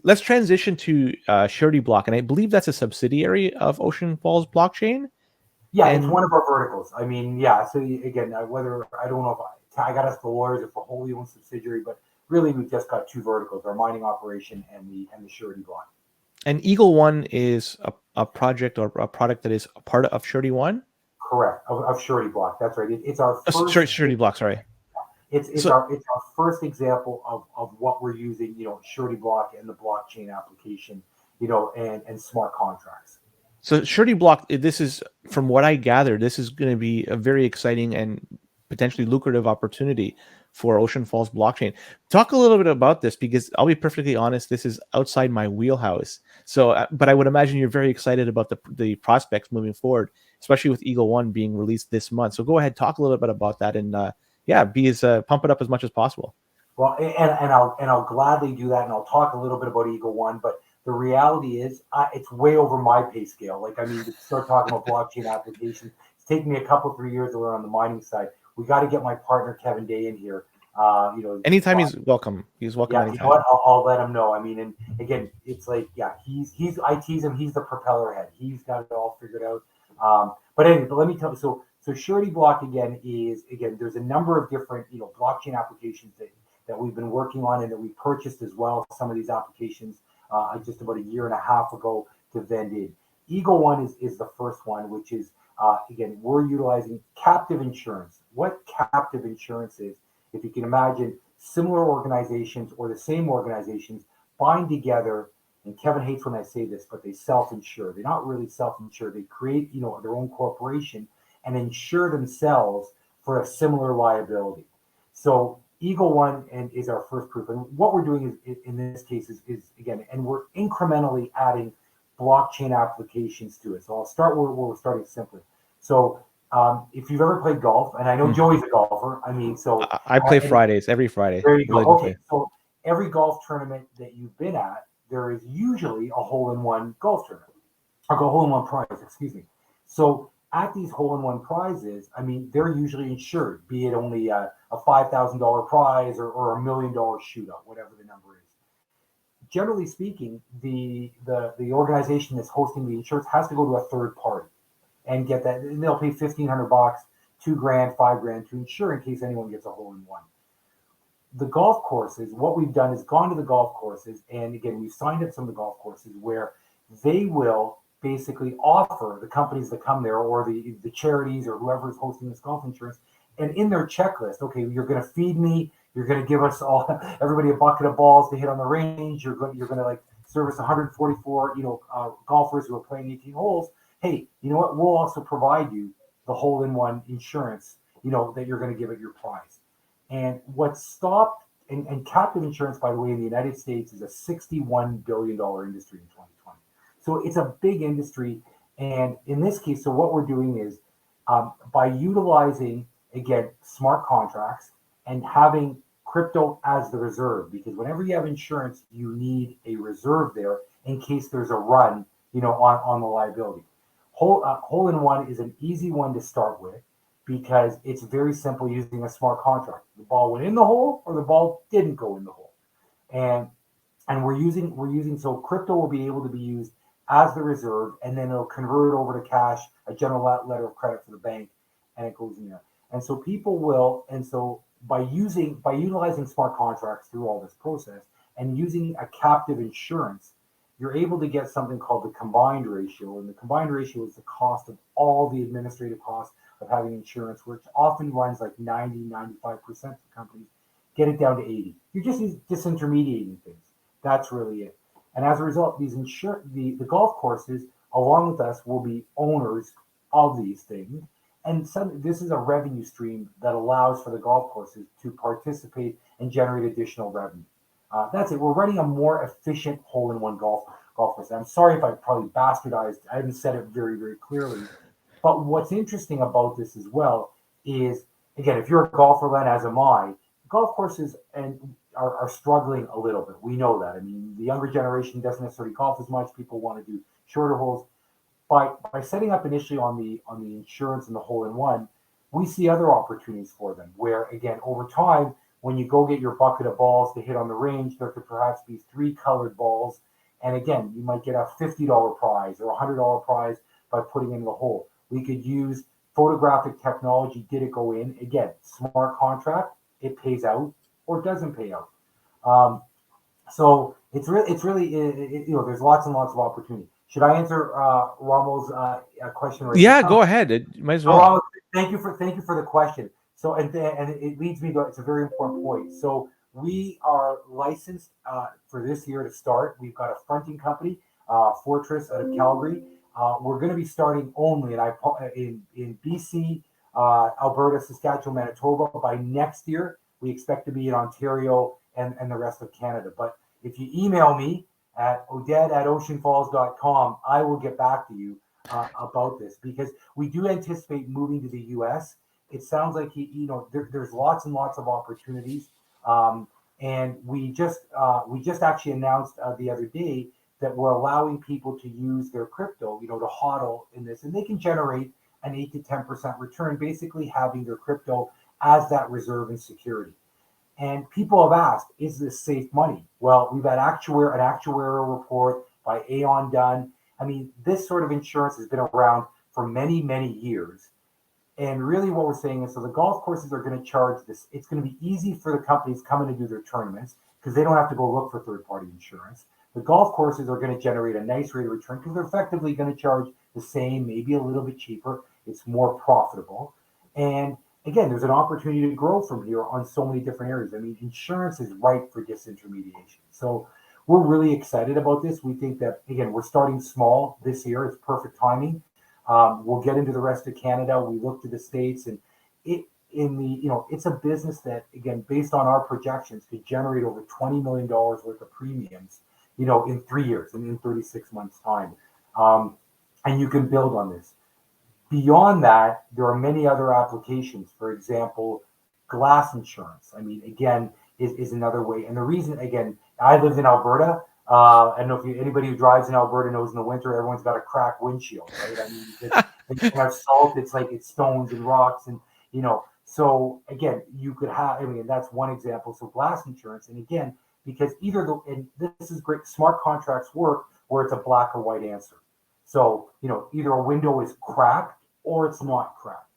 Let's transition to SuretyBlock, and I believe that's a subsidiary of Ocean Falls Blockchain. Yeah, it's And one of our verticals. I mean, yeah. So again, whether I don't know if I got us the lawyers if we're wholly owned subsidiary, but really we've just got two verticals: our mining operation and the surety block. and Eagle One is a project or a product that is a part of Surety One. Correct, of surety block. That's right. It's our Oh, first. SuretyBlock. Sorry. It's So our first example of what we're using. Surety block and the blockchain application. And smart contracts. So SuretyBlock, this is, from what I gather, this is going to be a very exciting and potentially lucrative opportunity for Ocean Falls blockchain. Talk a little bit about this, because I'll be perfectly honest, this is outside my wheelhouse. So, but I would imagine you're very excited about the prospects moving forward, especially with Eagle One being released this month. So go ahead, talk a little bit about that, and yeah, pump it up as much as possible. Well, and I'll gladly do that, and I'll talk a little bit about Eagle One, but the reality is, it's way over my pay scale. Like, I mean, to start talking about blockchain applications, it's taken me a couple 3 years to learn on the mining side. We got to get my partner Kevin Day in here. Anytime he's welcome. He's welcome Yeah, you know anytime. what? I'll let him know. I mean, and again, it's like, yeah, he's I tease him. He's the propeller head. He's got it all figured out. But anyway, but let me tell you. So Surety Block again is, there's a number of different blockchain applications that we've been working on and that we purchased as well. Some of these applications just about a year and a half ago to vend in. Eagle One is the first one, which is we're utilizing captive insurance. What captive insurance is, if you can imagine, similar organizations or the same organizations bind together. And Kevin hates when I say this, but they self-insure. They're not really self-insure. They create, their own corporation and insure themselves for a similar liability. So Eagle One is our first proof. And what we're doing is, in this case, is again, and we're incrementally adding blockchain applications to it. So I'll start where we're starting simply. So if you've ever played golf, and I know Joey's a golfer, I mean, so I play Fridays, every Friday. there you go. Okay, so every golf tournament that you've been at, there is usually a hole-in-one golf tournament, or a hole-in-one prize, excuse me. So at these hole-in-one prizes, I mean, they're usually insured, be it only a $5,000 prize or $1 million shootout, whatever the number is. Generally speaking, the organization that's hosting the insurance has to go to a third party and get that, and they'll pay $1,500, $2,000, $5,000 to insure in case anyone gets a hole-in-one. The golf courses, what we've done is gone to the golf courses, and again, we've signed up some of the golf courses where they will basically offer the companies that come there, or the charities, or whoever is hosting this golf insurance, and in their checklist, okay, you're going to feed me, you're going to give us everybody a bucket of balls to hit on the range, you're going to like service 144 golfers who are playing 18 holes. Hey, you know what? We'll also provide you the hole-in-one insurance, that you're going to give at your prize. And what stopped, and captive insurance, by the way, in the United States is a $61 billion industry in 2020. So it's a big industry. And in this case, so what we're doing is by utilizing, again, smart contracts and having crypto as the reserve, because whenever you have insurance, you need a reserve there in case there's a run, on the liability. Hole-in-one is an easy one to start with, because it's very simple using a smart contract. The ball went in the hole or the ball didn't go in the hole. And we're using so crypto will be able to be used as the reserve, and then it'll convert it over to cash, a general letter of credit for the bank, and it goes in there. And so by utilizing smart contracts through all this process and using a captive insurance, you're able to get something called the combined ratio. And the combined ratio is the cost of all the administrative costs of having insurance, which often runs like 90-95% of companies. Get it down to 80. You're just disintermediating things. That's really it. And as a result, the golf courses, along with us, will be owners of these things. And this is a revenue stream that allows for the golf courses to participate and generate additional revenue. That's it. We're running a more efficient hole-in-one golf course. I'm sorry if I probably bastardized. I haven't said it very, very clearly. But what's interesting about this as well is, again, if you're a golfer, then as am I, golf courses are struggling a little bit. We know that. I mean, the younger generation doesn't necessarily golf as much. People want to do shorter holes. By setting up initially on the insurance and the hole-in-one, we see other opportunities for them where, again, over time, when you go get your bucket of balls to hit on the range, there could perhaps be 3 colored balls. And again, you might get a $50 prize or a $100 prize by putting in the hole. We could use photographic technology. Did it go in? Again, smart contract, it pays out or it doesn't pay out. So it's really there's lots and lots of opportunity. Should I answer Ramo's question right Yeah, now? go ahead. It might as well. Ramo, thank you for the question. So and it leads me to, it's a very important point. So we are licensed for this year to start. We've got a fronting company, Fortress out of Calgary. We're going to be starting only in BC, Alberta, Saskatchewan, Manitoba. By next year, we expect to be in Ontario and the rest of Canada. But if you email me at oded@oceanfalls.com, I will get back to you about this, because we do anticipate moving to the U.S. It sounds like there's lots and lots of opportunities, and we just actually announced the other day that we're allowing people to use their crypto, to hodl in this, and they can generate an 8 to 10% return, basically having their crypto as that reserve and security. And people have asked, is this safe money? Well, we've had an actuarial report by Aon done. I mean, this sort of insurance has been around for many, many years. And really what we're saying is, so the golf courses are going to charge this. It's going to be easy for the companies coming to do their tournaments because they don't have to go look for third-party insurance. The golf courses are going to generate a nice rate of return because they're effectively going to charge the same, maybe a little bit cheaper. It's more profitable. And again, there's an opportunity to grow from here on so many different areas. I mean, insurance is ripe for disintermediation. So we're really excited about this. We think that, again, we're starting small this year. It's perfect timing. We'll get into the rest of Canada. We look to the States, and it's a business that, again, based on our projections, could generate over $20 million worth of premiums, in 3 years and in 36 months time. And you can build on this. Beyond that, there are many other applications. For example, glass insurance. I mean, again, is another way. And the reason, again, I lived in Alberta. I don't know if anybody who drives in Alberta knows in the winter, everyone's got a cracked windshield, right? I mean, they have salt, it's stones and rocks. And, so again, you could have, that's one example. So glass insurance. And again, because and this is great, smart contracts work where it's a black or white answer. So, either a window is cracked or it's not cracked.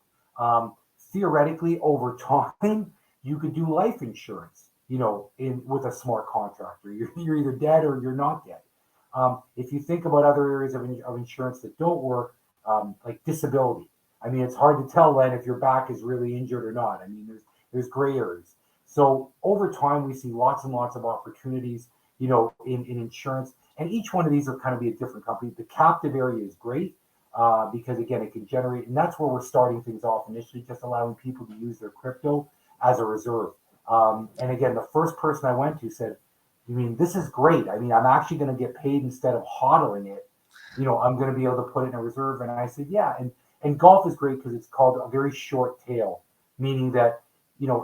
Theoretically, over time, you could do life insurance, with a smart contractor. You're either dead or you're not dead. If you think about other areas of insurance that don't work, like disability, I mean, it's hard to tell then if your back is really injured or not. I mean, there's gray areas. So over time, we see lots and lots of opportunities, in insurance. And each one of these will kind of be a different company. The captive area is great because, again, it can generate, and that's where we're starting things off initially, just allowing people to use their crypto as a reserve. And again, the first person I went to said, I mean, this is great. I mean, I'm actually going to get paid instead of hodling it. I'm going to be able to put it in a reserve. And I said, yeah. And golf is great because it's called a very short tail, meaning that,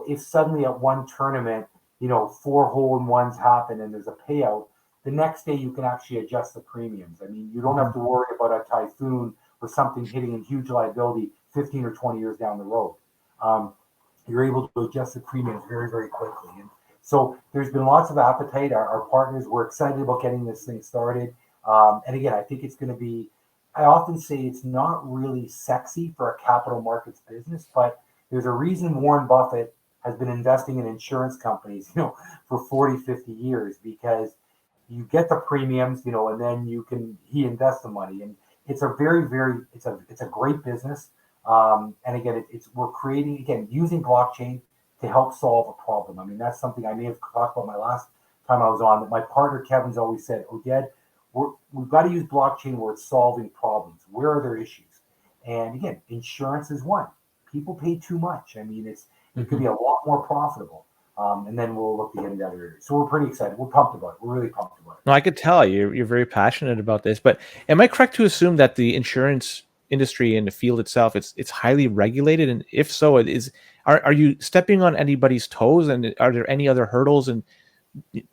if suddenly at one tournament, 4 hole-in-ones happen and there's a payout, the next day you can actually adjust the premiums. I mean, you don't have to worry about a typhoon or something hitting a huge liability 15 or 20 years down the road. You're able to adjust the premiums very, very quickly. And so there's been lots of appetite. Our partners were excited about getting this thing started. And again, I think it's going to be, I often say it's not really sexy for a capital markets business, but there's a reason Warren Buffett has been investing in insurance companies, for 40, 50 years, because you get the premiums, and then he invests the money. And it's a very, very, it's a great business. And again, we're creating, again, using blockchain to help solve a problem. I mean, that's something I may have talked about my last time I was on, that my partner Kevin's always said, Oded, we've got to use blockchain where it's solving problems. Where are there issues? And again, insurance is one. People pay too much. I mean, it could be a lot more profitable. And then we'll look to get into other areas. So we're pretty excited. We're pumped about it. We're really pumped about it. No, I could tell you're very passionate about this. But am I correct to assume that the insurance industry and the field itself, it's highly regulated? And if so, are you stepping on anybody's toes? And are there any other hurdles and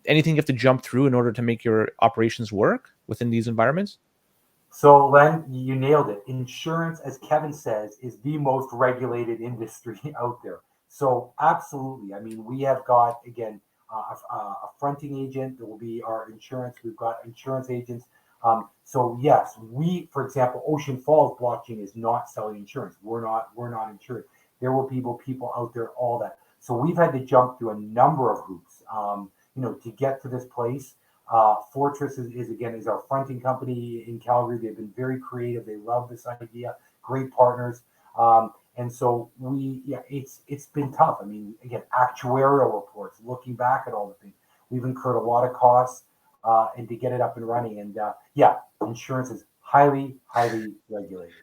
anything you have to jump through in order to make your operations work within these environments? So, Len, you nailed it. Insurance, as Kevin says, is the most regulated industry out there. So absolutely. I mean, we have got again a fronting agent that will be our insurance. We've got insurance agents. So yes, we, for example, Ocean Falls blockchain is not selling insurance. We're not insured. There will be people out there, all that. So we've had to jump through a number of hoops, to get to this place. Fortress is again is our fronting company in Calgary. They've been very creative. They love this idea. Great partners. And so yeah, it's been tough. I mean, again, actuarial reports, looking back at all the things, we've incurred a lot of costs, and to get it up and running. And yeah, insurance is highly regulated.